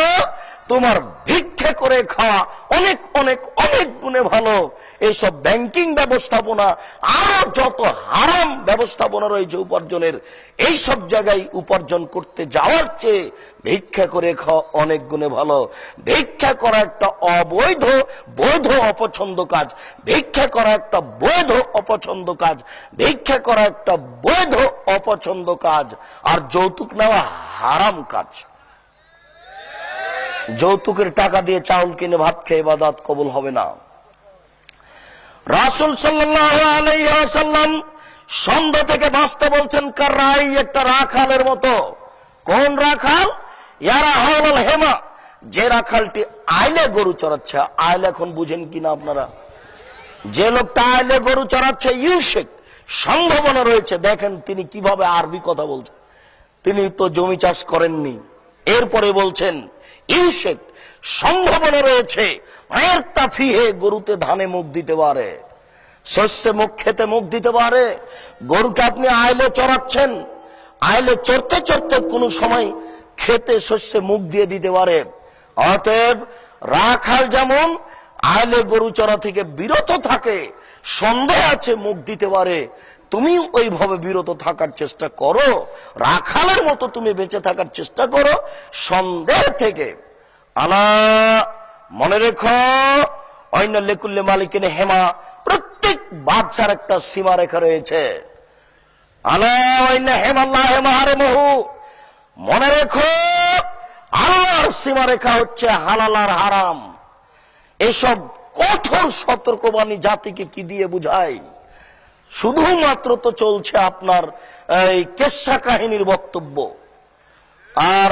তোমার ভিক্ষা করে খাওয়া অনেক অনেক অনেক গুণে ভালো এইসব ব্যাংকিং ব্যবস্থাপনা আর যত হারাম ব্যবস্থাপনা রয়েছে উপার্জনের, এই সব জায়গায় উপার্জন করতে যাওয়ার চেয়ে ভিক্ষা করে খাওয়া অনেক গুণে ভালো। ভিক্ষা করা একটা অবৈধ বৈধ অপছন্দ কাজ, ভিক্ষা করা একটা বৈধ অপছন্দ কাজ, ভিক্ষা করা একটা বৈধ অপছন্দ কাজ। আর যৌতুক নেওয়া হারাম কাজ। যৌতুকের টাকা দিয়ে চাউল কিনে ভাত খেয়ে ইবাদত কবুল হবে না। রাসূল সাল্লাল্লাহু আলাইহি ওয়াসাল্লাম সন্ধ্যা থেকে বাঁচতে বলছেন কারাই, একটা রাখালের মতো। কোন রাখাল? ইয়ারা হাওলাল হেমা, যে রাখালটি আইলে গরু চড়াচ্ছে। আইলে এখন বুঝেন কিনা আপনারা? যে লোকটা আইলে গরু চড়াচ্ছে ইউশেক, সম্ভাবনা রয়েছে। দেখেন তিনি কিভাবে আরবি কথা বলছেন। তিনি তো জমি চাষ করেননি, এরপরে বলছেন ইউশেক, সম্ভাবনা রয়েছে আয়ের তাফিহে, গরুতে ধানে মুখ দিতে পারে, শস্যে মুখ খেতে মুখ দিতে পারে। গরুকে আপনি আইলে চড়াচ্ছেন, আইলে চড়তে চড়তে কোন সময় খেতে শস্যে মুখ দিয়ে দিতে পারে। অতএব রাখাল যেমন আইলে গরু চড়া থেকে বিরত থাকে, সন্দেহ আছে মুখ দিতে পারে, তুমি ওইভাবে বিরত থাকার চেষ্টা করো, রাখালের মতো তুমি বেঁচে থাকার চেষ্টা করো সন্দেহ থেকে। আলা, মনে রেখো, অন্য লেকুল্লে মালিকিন হেমা, প্রত্যেক বাদশার একটা সীমা রেখা রয়েছে। আলা অন্য হেমাল্লাহ হেমাহারে মহু, মনে রেখো আল্লাহর সীমা রেখা হচ্ছে হালাল আর হারাম। এসব কঠোর সতর্কবাণী জাতিকে কি দিয়ে বুঝায়? শুধুমাত্র তো চলছে আপনার এই কেচ্ছা কাহিনীর বক্তব্য, আর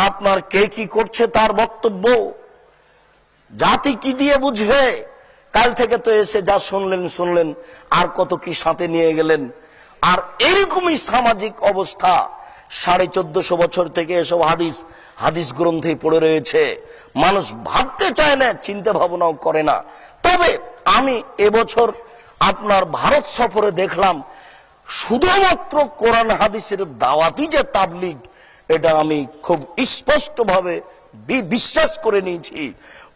আপনার কে কি করছে তার বক্তব্য। জাতি কি দিয়ে বুঝবে? কাল থেকে তো এসে যা শুনলেন, আর কত কি সাথে নিয়ে গেলেন। আর এরকমই সামাজিক অবস্থা 1450 বছর থেকে এসব হাদিস গ্রন্থে পড়ে রয়েছে। মানুষ ভাবতে চায় না, চিন্তা ভাবনাও করে না। তবে আমি এবছর আপনার ভারত সফরে দেখলাম শুধুমাত্র কোরআন হাদিসের দাওয়াতি যে তাবলীগ, এটা আমি খুব স্পষ্টভাবে বিশ্বাস করে নিয়েছি।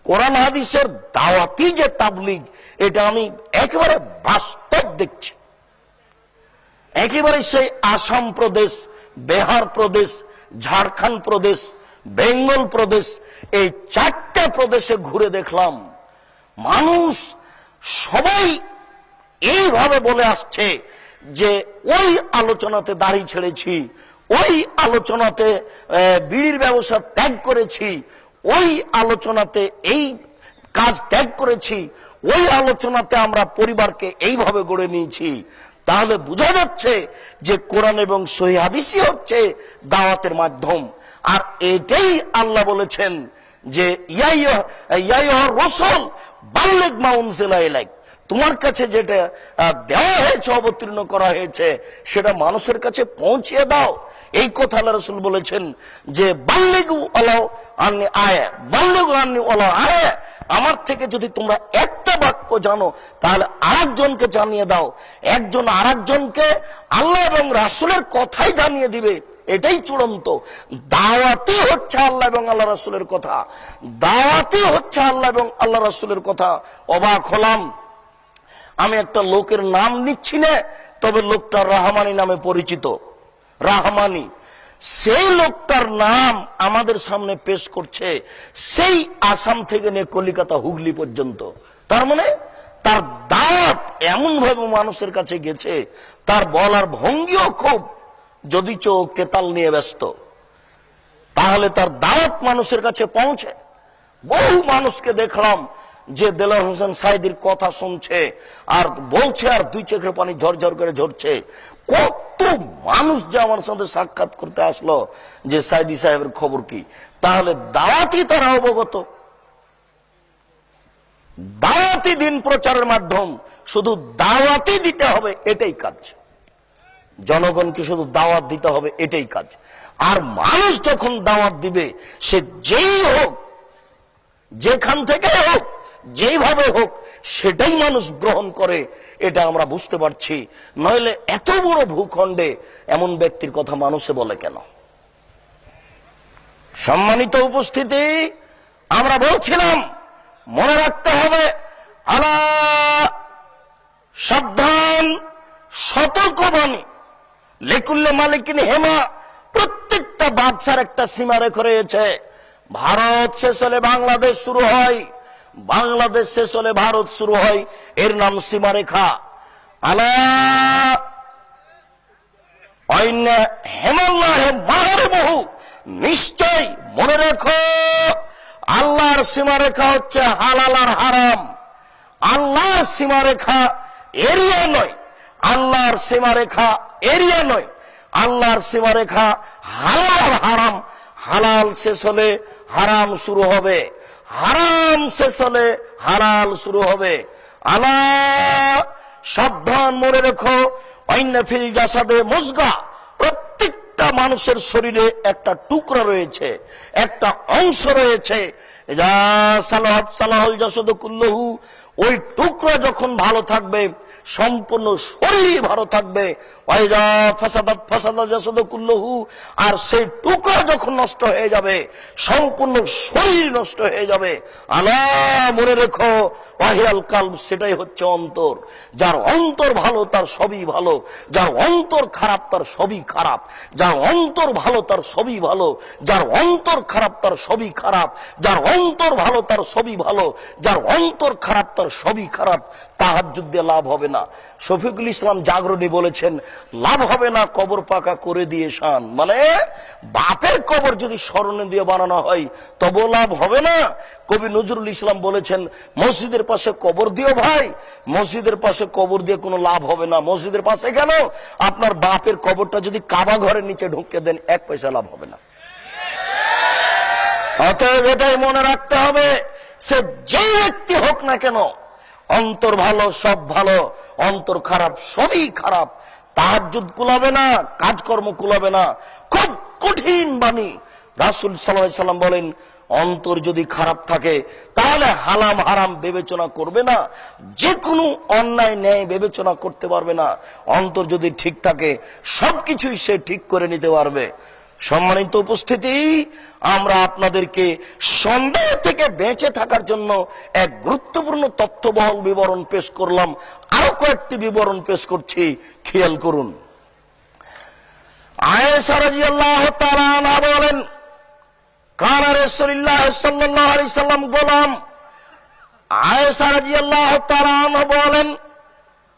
কোরআন হাদিসের দাওয়াতি যে তাবলীগ, এটা আমি একেবারে বাস্তব দেখছি। একেবারে সেই আসাম প্রদেশ, বিহার প্রদেশ, ঝাড়খণ্ড প্রদেশ, বেঙ্গল প্রদেশ, এই 4টা প্রদেশে ঘুরে দেখলাম মানুষ সবাই এইভাবে বলে আসছে যে ওই আলোচনাতে দাড়ি ছেড়েছি, ওই আলোচনাতে বিড়ির ব্যবসা ত্যাগ করেছি, ওই আলোচনাতে এই কাজ ত্যাগ করেছি, ওই আলোচনাতে আমরা পরিবারকে এইভাবে গড়ে নিয়েছি। তাহলে বোঝা যাচ্ছে যে কোরআন এবং সহিহ হাদিসই হচ্ছে দাওয়াতের মাধ্যম। আর এটাই আল্লাহ বলেছেন যে ইয়া আইয়ুহার রাসূল বাল্লিগ মা উনজিলা ইলাইক, তোমার কাছে যেটা দেওয়া হয়েছে, অবতীর্ণ করা হয়েছে, সেটা মানুষের কাছে পৌঁছিয়ে দাও। এই কথা আল্লাহ রাসূল বলেছেন যে বাল্লিগু ওয়ালাউ আন্নি আয়া, বাল্লিগু আন্নি ওয়ালাউ আয়া, আমার থেকে যদি তোমরা একটা বাক্য জানো তাহলে আরেকজনকে জানিয়ে দাও। একজন আরেকজনকে আল্লাহ এবং রাসূলের কথাই জানিয়ে দিবে, এটাই চূড়ান্ত। দাওয়াতি হচ্ছে আল্লাহ এবং আল্লাহ রাসূলের কথা, দাওয়াতি হচ্ছে আল্লাহ এবং আল্লাহ রাসূলের কথা। অবাক হলাম, আমি একটা লোকের নাম নিচ্ছি না, তবে লোকটা রহমানি নামে পরিচিত। রহমানি, সেই লোকটার নাম আমাদের সামনে পেশ করছে সেই আসাম থেকে নিয়ে কলিকাতা হুগলি পর্যন্ত। তার মানে তার দাওয়াত এমন ভাবে মানুষের কাছে গেছে, তার বলার ভঙ্গিও খুব, যদি চোখ কেতাল নিয়ে ব্যস্ত, তাহলে তার দাওয়াত মানুষের কাছে পৌঁছে। বহু মানুষকে দেখলাম যে দেলোয়ার হোসেন সাইদির কথা শুনছে আর বলছে, আর দুই চোখের পানি ঝরঝর করে ঝরছে। কত মানুষ যে আমার সাথে সাক্ষাৎ করতে আসলো যে সাইদি সাহেবের খবর কি। তাহলে দাওয়াতি তারা অবগত, দাওয়াতি দিন প্রচারের মাধ্যম, শুধু দাওয়াতি দিতে হবে, এটাই কাজ। জনগণকে শুধু দাওয়াত দিতে হবে, এটাই কাজ। আর মানুষ যখন দাওয়াত দিবে, সে যেই হোক, যেখান থেকে হোক, যেভাবে হোক, সেটাই মানুষ গ্রহণ করে, এটা আমরা বুঝতে পারছি। নইলে এত বড় ভূখণ্ডে এমন ব্যক্তির কথা মানুষে বলে কেন? সম্মানিত উপস্থিতি, আমরা বলছিলাম মনে রাখতে হবে আলা, সাবধান, সতর্কবাণী, লিকুল্লে মালিকিন হেমা, প্রত্যেকটা বাদশার একটা সীমারেখা রয়েছে। ভারত শেষ হলে বাংলাদেশ শুরু হয়, বাংলাদেশ শেষ হলে ভারত শুরু হয়, এর নাম সীমারেখা। আলা হেমাল্লাহে মাহারে বহু, নিশ্চয় মনে রেখো আল্লাহর সীমারেখা হচ্ছে হালাল আর হারাম। আল্লাহর সীমারেখা এরিয়া নয়, আল্লাহর সীমারেখা এরিয়া নয়, আল্লাহর সীমারেখা হালাল আর হারাম। হালাল শেষ হলে হারাম শুরু হবে, হারাম শেষ হলে হালাল শুরু হবে। আলা, সাবধান, মনে রেখো ওয়াইন্না ফিল জাসাদে মুজগা, প্রত্যেকটা মানুষের শরীরে একটা টুকরা রয়েছে, একটা অংশ রয়েছে। যা সালাহাত সালাহুল জাসাদু কুল্লুহু, ওই টুকরা যখন ভালো থাকবে সম্পূর্ণ শরীর ভালো থাকবে। ওয়াইজা ফাসাদাত ফাসাদা জাসাদু কুল্লুহু, আর সেই টুকরা যখন নষ্ট হয়ে যাবে সম্পূর্ণ শরীর নষ্ট হয়ে যাবে। আলা, মনে রেখো ওয়াহিয়াল কালব, সেটাই হচ্ছে অন্তর। যার অন্তর ভালো তার সবই ভালো, যার অন্তর খারাপ তার সবই খারাপ, যার অন্তর ভালো তার সবই ভালো, যার অন্তর খারাপ তার সবই খারাপ, যার অন্তর ভালো তার সবই ভালো, যার অন্তর খারাপ তার সবই খারাপ। তাহাজ্জুদ দিয়ে লাভ হবে না। শফিকুল ইসলাম জাগরণী বলেছেন, লাভ হবে না কবর পাকা করে দিয়ে শান, মানে বাপের কবর যদি স্মরণে দিয়ে বানানো হয় তবু লাভ হবে না। কবি নজরুল ইসলাম বলেছেন, মসজিদের পাশে কবর দিও ভাই, মসজিদের পাশে কবর দিয়ে কোনো লাভ হবে না। মসজিদের পাশে কেন, আপনার বাপের কবরটা যদি কাবা ঘরের নিচে ঢুকিয়ে দেন 1 পয়সা লাভ হবে না। অতএব এটাই মনে রাখতে হবে, সে যে ব্যক্তি হোক না কেন, অন্তর ভালো সব ভালো, অন্তর খারাপ সবই খারাপ। তাহাজ্জুদ কুলাবে না, কাজকর্ম কুলাবে না। খুব কঠিন বাণী। রাসূল সাল্লাল্লাহু আলাইহি সাল্লাম বলেন, অন্তর যদি খারাপ থাকে তাহলে হালাম হারাম বিবেচনা করবে না, যে কোনো অন্যায় ন্যায় বিবেচনা করতে পারবে না। অন্তর যদি ঠিক থাকে সবকিছুই সে ঠিক করে নিতে পারবে। সম্মানিত উপস্থিতি, আমরা আপনাদেরকে সন্দেহ থেকে বেঁচে থাকার জন্য এক গুরুত্বপূর্ণ তথ্যবহল বিবরণ পেশ করলাম। আরো কয়েকটি বিবরণ পেশ করছি, খেয়াল করুন। আয়েশা রাদিয়াল্লাহু তাআলা আনহা বলেন, কানা রাসূলুল্লাহ সাল্লাল্লাহু আলাইহি সাল্লাম গোলাম। আয়েশা রাদিয়াল্লাহু তাআলা আনহা বলেন,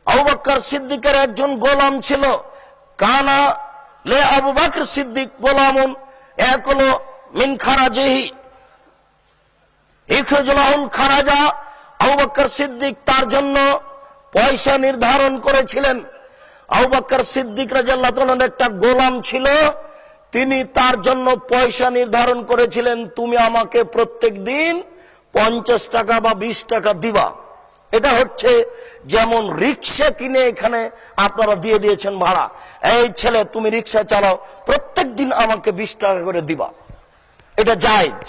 আবু বকর সিদ্দিকের একজন গোলাম ছিল। কানা লে আবু বকর সিদ্দিক গোলামুন ইয়াকুলু মিন খারাজিহি ইখরাজুল খারাজা। আবু বকর সিদ্দিক তার জন্য পয়সা নির্ধারণ করেছিলেন। আবু বকর সিদ্দিক রাদিয়াল্লাহু তাআলার একটা গোলাম ছিল, তিনি তার জন্য পয়সা নির্ধারণ করেছিলেন, তুমি আমাকে প্রত্যেক দিন 50 টাকা বা 20 টাকা দিবা। এটা হচ্ছে যেমন রিক্সা কিনে এখানে আপনারা দিয়ে দিয়েছেন ভাড়া, এই ছেলে তুমি রিক্সা চালাও, প্রত্যেক দিন আমাকে 20 টাকা করে দিবা, এটা জায়েজ।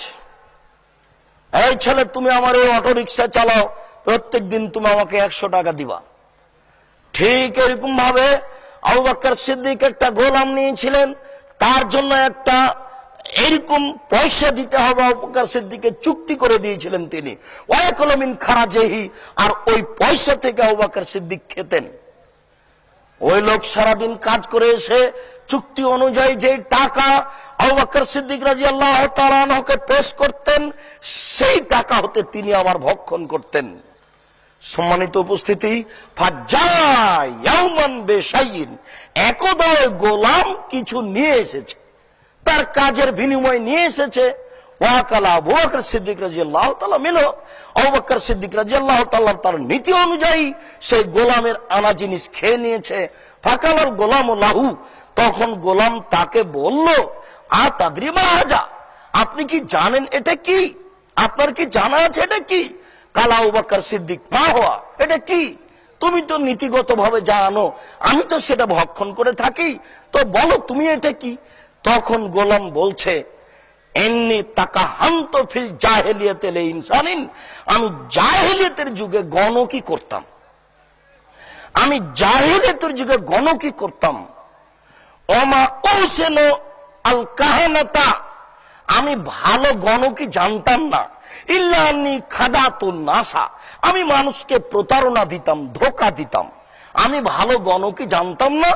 এই ছেলে তুমি আমার এই অটো রিক্সা চালাও, প্রত্যেক দিন তুমি আমাকে 100 টাকা দিবা। ঠিক এরকম ভাবে আবু বকর সিদ্দিক একটা গোলাম নিয়েছিলেন, তার জন্য একটা এরকম পয়সা দিতে হবে। আবু বকর সিদ্দিককে চুক্তি করে দিয়েছিলেন তিনি, ওয়ায়াকুলু মিন খারাজিহি, আর ওই পয়সা থেকে আবু বকর সিদ্দিক খেতেন। ওই লোক সারাদিন কাজ করে এসে চুক্তি অনুযায়ী যে টাকা আবু বকর সিদ্দিক রাদিয়াল্লাহু তাআলা আনহুকে পেশ করতেন, সেই টাকা হতে তিনি আবার ভক্ষণ করতেন। সম্মানিত উপস্থিতি, ফাজায়াউমান বেশাইন, একদা গোলাম কিছু নিয়ে এসেছে, তার কাজের বিনিময় নিয়ে এসেছে। ওয়াকালা আবু বকর সিদ্দিক রাদিয়াল্লাহু তাআলা মিনহু, আবু বকর সিদ্দিক রাদিয়াল্লাহু তাআলা তার নীতি অনুযায়ী সেই গোলামের আনা জিনিস খেয়ে নিয়েছে। ফাকালাল গোলামু লাহু, তখন গোলাম তাকে বলল, আ তাদরি মা হাজা, আপনি কি জানেন এটা কি? আপনার কি জানা আছে এটা কি? কালা আবু বকর সিদ্দিক, মা হওয়া, এটা কি? তুমি তো নীতিগত ভাবে জানো, আমি তো সেটা ভক্ষণ করে থাকি, তো বলো তুমি এটা কি? তখন গোলাম বলছে, এন্নি তাকাহান্ত ফিল জাহেলিয়াতে লে ইনসানিন, আমি জাহেলিয়াতের যুগে গণকি করতাম, আমি জাহেলিয়াতের যুগে গণকি করতাম। ওমা ওসেনো আল কাহানাতা, আমি ভালো গণকি জানতাম না। ইল্লানি খাদাতুন নাসা, আমি মানুষকে প্রতারণা দিতাম, ধোকা দিতাম। আমি ভালো গণকি জানতাম না,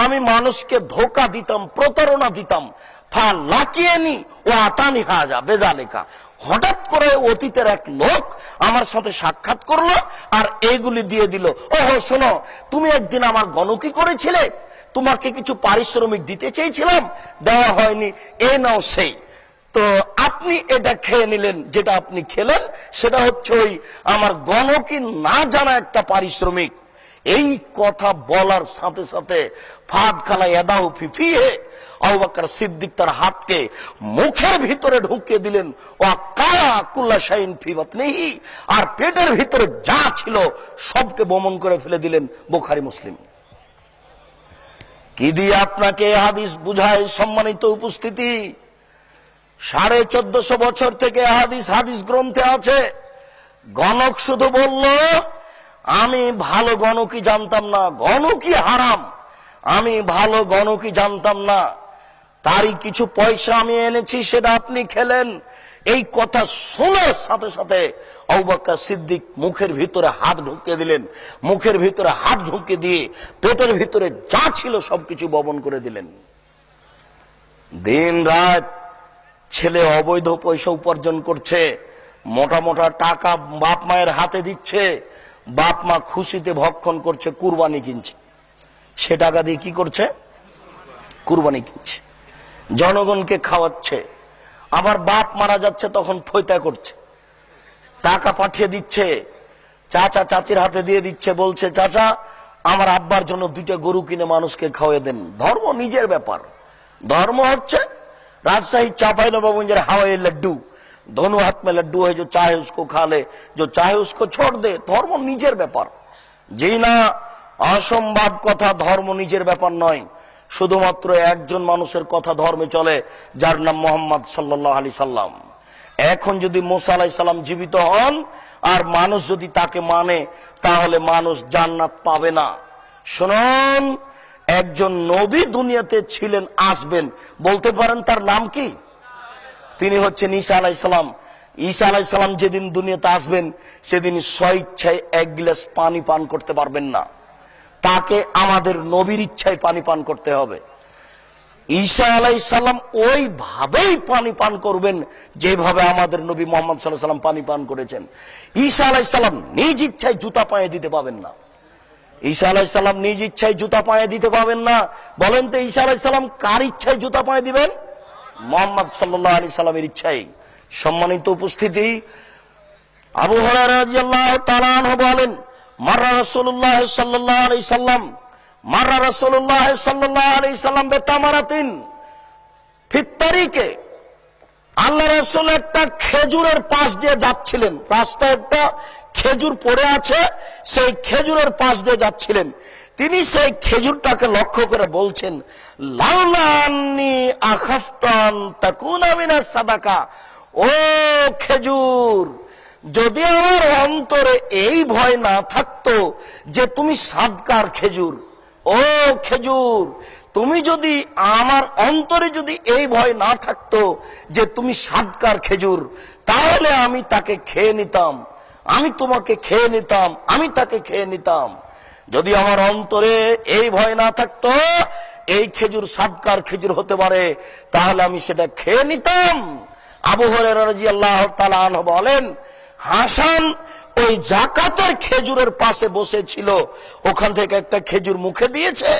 আমি মানুষকে ধোকা দিতাম, প্রতারণা দিতাম। ফা লাকিয়েনি ও আতানি হাজা বেজালেকা, হঠাৎ করে অতীতের এক লোক আমার সাথে সাক্ষাৎ করলো আর এইগুলি দিয়ে দিল। ওহো শোনো, তুমি একদিন আমার গণকি করেছিলে, তোমাকে কিছু পারিশ্রমিক দিতে চেয়েছিলাম, দেওয়া হয়নি, এ নাও সেই। তো আপনি এটা খেয়ে নিলেন, যেটা আপনি খেলেন সেটা হচ্ছে ওই আমার গণকি না জানা একটা পারিশ্রমিক। এই কথা বলার সাথে সাথে ফাদ খালা এদাও ফিফিয়ে আবু বকর সিদ্দিক তার হাতকে মুখের ভিতরে ঢুকিয়ে দিলেন। ও কালা কুল্লা শাইন ফি বাতনিহি, আর পেটের ভিতরে যা ছিল সবকে বমন করে ফেলে দিলেন। বুখারী মুসলিম। কি দিয়ে আপনাকে হাদিস বুঝায় সম্মানিত উপস্থিতি? 1450 বছর থেকে হাদিস গ্রন্থে আছে। গণক শুধু বলল আমি ভালো গণকি জানতাম না, গণকি হারাম, আমি ভালো গণকি জানতাম না, তারই কিছু পয়সা আমি এনেছি সেটা আপনি খেলেন। এই কথা শোনার সাথে সাথে আবু বকর সিদ্দিক মুখের ভিতরে হাত ঢুকিয়ে দিলেন। মুখের ভিতরে হাত ঢুকিয়ে দিয়ে পেটের ভিতরে যা ছিল সবকিছু বমন করে দিলেন। দিন রাত ছেলে অবৈধ পয়সা উপার্জন করছে, মোটা মোটা টাকা বাপ মায়ের হাতে দিচ্ছে, বাপ মা খুশিতে ভক্ষণ করছে, কুরবানি কিনছে। সে টাকা দিয়ে কি করছে? কুরবানি কিনছে, জনগণকে খাওয়াচ্ছে। আবার বাপ মারা যাচ্ছে তখন ফয়তা করছে, টাকা পাঠিয়ে দিচ্ছে, চাচা চাচির হাতে দিয়ে দিচ্ছে, বলছে চাচা আমার আব্বার জন্য 2টা গরু কিনে মানুষকে খাওয়াই দেন। ধর্ম নিজের ব্যাপার। धर्म হচ্ছে राजशाही चांपाइनबाबगंज हवाई लड्डू, दोनों हाथ में लड्डू है, जो चाहे उसको खा ले, जो चाहे उसको छोड़ दे। धर्म निजेर ব্যাপার। যেই না অসম্ভব কথা ধর্ম নিজের ব্যাপার নয়, শুধুমাত্র একজন মানুষের কথা ধর্মে চলে, যার নাম মোহাম্মদ সাল্লাল্লাহু আলাইহি সাল্লাম। এখন যদি মুসা আলাইহিস সালাম জীবিত হন আর মানুষ যদি তাকে মানে, তাহলে মানুষ জান্নাত পাবে না। শুনুন, একজন নবী দুনিয়াতে ছিলেন, আসবেন, বলতে পারেন তার নাম কি? তিনি হচ্ছেন ঈসা আলাইহিস সালাম। ঈসা আলাইহিস সালাম যেদিন দুনিয়াতে আসবেন সেদিন স্বেচ্ছায় 1 গ্লাস পানি পান করতে পারবেন না, তাকে আমাদের নবীর ইচ্ছায় পানি পান করতে হবে। ঈসা আলাইহিস সালাম ওইভাবেই পানি পান করবেন যেভাবে আমাদের নবী মুহাম্মদ সাল্লাল্লাহু আলাইহি সাল্লাম পানি পান করেছেন। ঈসা আলাইহিস সালাম নিজ ইচ্ছায় জুতা পায়ে দিতে পাবেন না। ঈসা আলাইহিস সালাম নিজ ইচ্ছায় জুতা পায়ে দিতে পাবেন না। বলেন তো ঈসা আলাইহিস সালাম কার ইচ্ছায় জুতা পায়ে দিবেন? মুহাম্মদ সাল্লাল্লাহু আলাইহি সাল্লামের ইচ্ছায়। সম্মানিত উপস্থিতি, আবু হুরায়রা রাদিয়াল্লাহু তাআলা আনহু বলেন, মাররা রাসূলুল্লাহ সাল্লাল্লাহু আলাইহি সাল্লাম, মাররা রাসূলুল্লাহ সাল্লাল্লাহু আলাইহি সাল্লাম বিতামারাতিন ফিত তারিকে। আল্লাহ রাসূল একটা খেজুরের পাশ দিয়ে যাচ্ছিলেন, রাস্তায় একটা খেজুর পড়ে আছে, সেই খেজুরের পাশ দিয়ে যাচ্ছিলেন। তিনি সেই খেজুরটাকে লক্ষ্য করে বলছেন, লাউলা আন্নী আখাফতান তাকুনা মিনাস সাদাকা। ও খেজুর, যদি আমার অন্তরে এই ভয় না থাকতো যে তুমি সাদকার খেজুর, ও খেজুর, তুমি যদি আমার অন্তরে যদি এই ভয় না থাকতো যে তুমি সাদকার খেজুর, তাহলে আমি তাকে খেয়ে নিতাম, আমি তোমাকে খেয়ে নিতাম, আমি তাকে খেয়ে নিতাম। যদি আমার অন্তরে এই ভয় না থাকতো এই খেজুর সাদকার খেজুর হতে পারে, তাহলে আমি সেটা খেয়ে নিতাম। আবু হুরায়রা রাদিয়াল্লাহু তাআলা আনহু বলেন, হাসান ওই যাকাতের খেজুরের পাশে বসেছিল, ওখান থেকে একটা খেজুর মুখে দিয়েছে,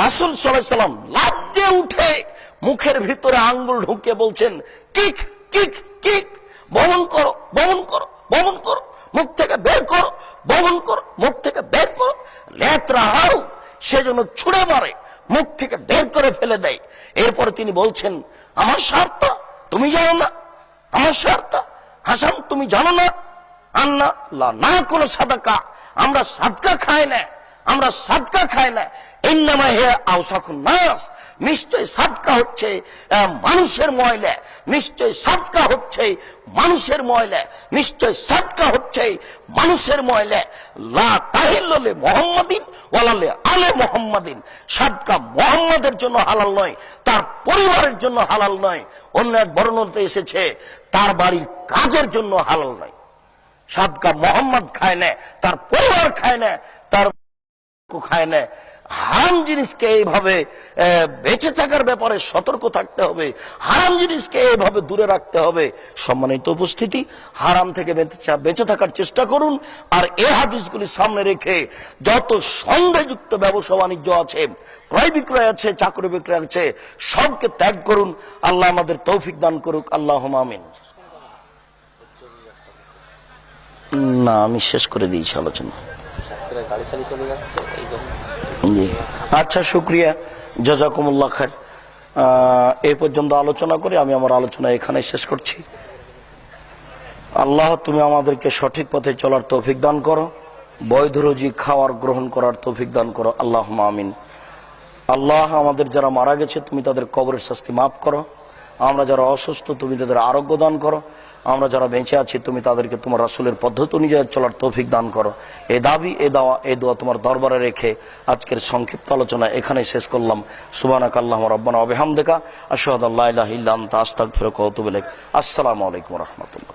রাসূল সাল্লাল্লাহু আলাইহি সাল্লাম লাফ দিয়ে উঠে মুখের ভিতরে আঙ্গুল ঢুকিয়ে বলছেন, কিক কিক কিক, বমন করো, বমন করো, বমন করো, মুখ থেকে বের করো, বমন করো, মুখ থেকে বের করো। লেত্রা হাউ, সেজন্য ছুড়ে মারে, মুখ থেকে বের করে ফেলে দেয়। এরপরে তিনি বলছেন, আমার স্বার্থ তুমি জানো না, আমার স্বার্থ হাসান তুমি জানো না, আন্না লা না কোন সাদাকা, আমরা সাদকা খাই না, আমরা সাদকা খাই না। ইন্নামা হে আওসাকুন নাস, নিশ্চয় সাদকা হচ্ছে মানুষের ময়লা, নিশ্চয় সাদকা হচ্ছে মানুষের ময়লা, নিশ্চয় সাদকা হচ্ছে মানুষের ময়লা। লা তাহিল্লু লি মুহাম্মাদিন ওয়ালা লি আলে মুহাম্মাদিন, সাদকা মুহাম্মাদের জন্য হালাল নয়, তার পরিবারের জন্য হালাল নয়। অন্য এক বর্ণনাতে এসেছে তার বাড়ির কাজের জন্য হালাল নয়। সাদকা মোহাম্মদ খায় না, তার পরিবার খায় না, তার খায় না। হারাম জিনিসকে এইভাবে বেঁচে থাকার ব্যাপারে সতর্ক থাকতে হবে, হারাম জিনিসকে এইভাবে দূরে রাখতে হবে। সম্মানিত উপস্থিতি, হারাম থেকে বেঁচে থাকার চেষ্টা করুন। আর এই হাদিসগুলি সামনে রেখে যত সন্দেহযুক্ত ব্যবসা বাণিজ্য আছে, ক্রয় বিক্রয় আছে, চাকরি বিক্রয় আছে, সবকে ত্যাগ করুন। আল্লাহ আমাদের তৌফিক দান করুক, আল্লাহুম্মা আমিন। না, আমি শেষ করে দিয়েছি আলোচনা। জি, আচ্ছা, শুক্রিয়া, জাযাকুমুল্লাহ খায়ের। এই পর্যন্ত আলোচনা করে আমি আমার আলোচনা এখানে শেষ করছি। আল্লাহ, তুমি আমাদেরকে সঠিক পথে চলার তৌফিক দান করো, বৈধ রুজি খাওয়ার গ্রহণ করার তৌফিক দান করো, আল্লাহুম্মা আমিন। আল্লাহ, আমাদের যারা মারা গেছে তুমি তাদের কবরের শাস্তি মাফ করো, আমরা যারা অসুস্থ তুমি তাদের আরোগ্য দান করো, আমরা যারা বেঁচে আছি তুমি তাদেরকে তোমার রাসূলের পদ্ধতি অনুযায়ী চলার তৌফিক দান করো। এই দাবি, এই দোয়া তোমার দরবারে রেখে আজকের সংক্ষিপ্ত আলোচনা এখানে শেষ করলাম। সুবহানাকা আল্লাহুম্মা রাব্বানা ওয়া বিহামদিকা আশহাদু আল্লা ইলাহা ইল্লা আনতা আস্তাগফিরুকা ওয়া আতুবু ইলাইক। আসসালামু আলাইকুম ওয়া রাহমাতুল্লাহ।